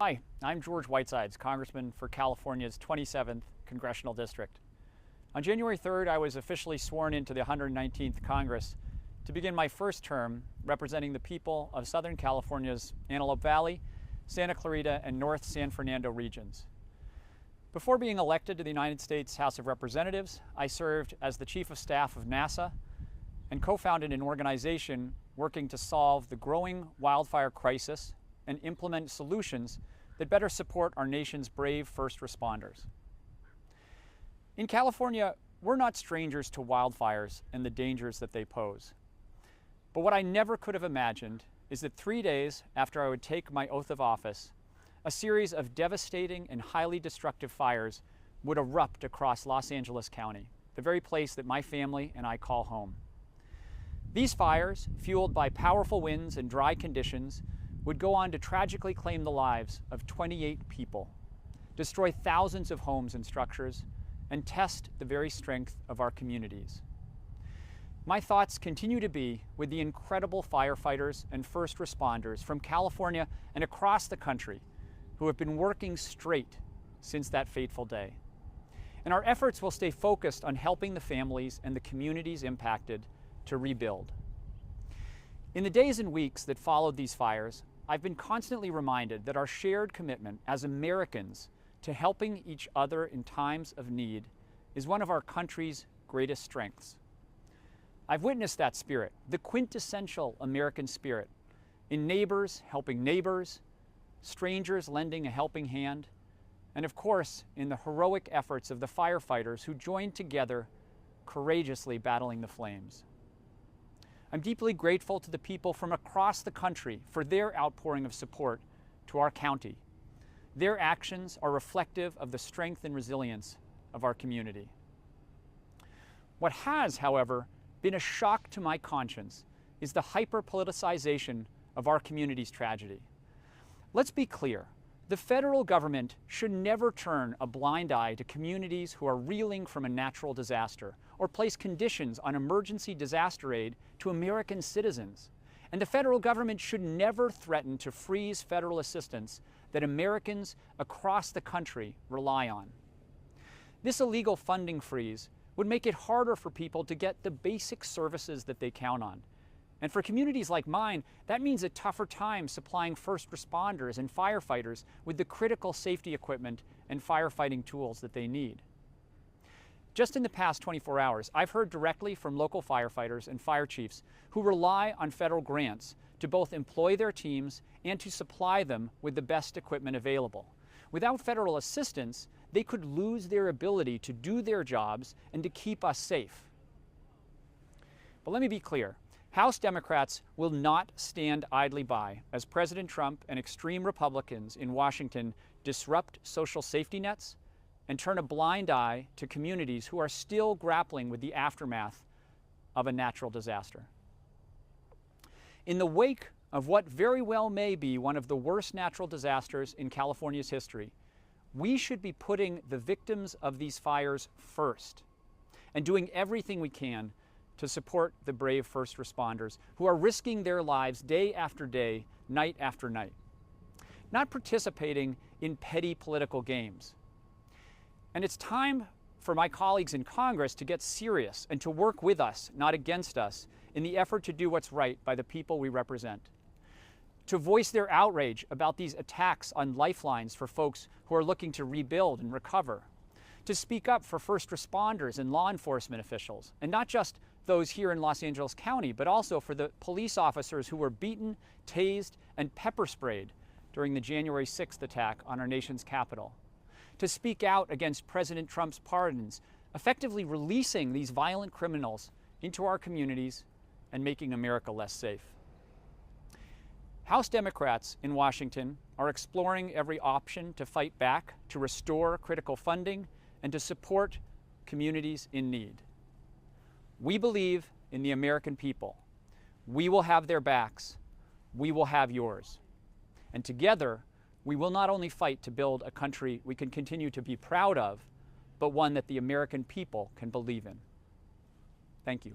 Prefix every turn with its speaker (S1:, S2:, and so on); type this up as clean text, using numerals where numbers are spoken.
S1: Hi, I'm George Whitesides, Congressman for California's 27th Congressional District. On January 3rd, I was officially sworn into the 119th Congress to begin my first term representing the people of Southern California's Antelope Valley, Santa Clarita, and North San Fernando regions. Before being elected to the United States House of Representatives, I served as the Chief of Staff of NASA and co-founded an organization working to solve the growing wildfire crisis and implement solutions that better support our nation's brave first responders. In California, we're not strangers to wildfires and the dangers that they pose. But what I never could have imagined is that 3 days after I would take my oath of office, a series of devastating and highly destructive fires would erupt across Los Angeles County, the very place that my family and I call home. These fires, fueled by powerful winds and dry conditions, would go on to tragically claim the lives of 28 people, destroy thousands of homes and structures, and test the very strength of our communities. My thoughts continue to be with the incredible firefighters and first responders from California and across the country who have been working straight since that fateful day. And our efforts will stay focused on helping the families and the communities impacted to rebuild. In the days and weeks that followed these fires, I've been constantly reminded that our shared commitment as Americans to helping each other in times of need is one of our country's greatest strengths. I've witnessed that spirit, the quintessential American spirit, in neighbors helping neighbors, strangers lending a helping hand, and of course, in the heroic efforts of the firefighters who joined together, courageously battling the flames. I'm deeply grateful to the people from across the country for their outpouring of support to our county. Their actions are reflective of the strength and resilience of our community. What has, however, been a shock to my conscience is the hyper-politicization of our community's tragedy. Let's be clear, the federal government should never turn a blind eye to communities who are reeling from a natural disaster or place conditions on emergency disaster aid to American citizens. And the federal government should never threaten to freeze federal assistance that Americans across the country rely on. This illegal funding freeze would make it harder for people to get the basic services that they count on. And for communities like mine, that means a tougher time supplying first responders and firefighters with the critical safety equipment and firefighting tools that they need. Just in the past 24 hours, I've heard directly from local firefighters and fire chiefs who rely on federal grants to both employ their teams and to supply them with the best equipment available. Without federal assistance, they could lose their ability to do their jobs and to keep us safe. But let me be clear. House Democrats will not stand idly by as President Trump and extreme Republicans in Washington disrupt social safety nets and turn a blind eye to communities who are still grappling with the aftermath of a natural disaster. In the wake of what very well may be one of the worst natural disasters in California's history, we should be putting the victims of these fires first and doing everything we can to support the brave first responders who are risking their lives day after day, night after night. Not participating in petty political games. And it's time for my colleagues in Congress to get serious and to work with us, not against us, in the effort to do what's right by the people we represent. To voice their outrage about these attacks on lifelines for folks who are looking to rebuild and recover. To speak up for first responders and law enforcement officials, and not just those here in Los Angeles County, but also for the police officers who were beaten, tased, and pepper sprayed during the January 6th attack on our nation's capital. To speak out against President Trump's pardons, effectively releasing these violent criminals into our communities and making America less safe. House Democrats in Washington are exploring every option to fight back, to restore critical funding, and to support communities in need. We believe in the American people. We will have their backs. We will have yours. And together, we will not only fight to build a country we can continue to be proud of, but one that the American people can believe in. Thank you.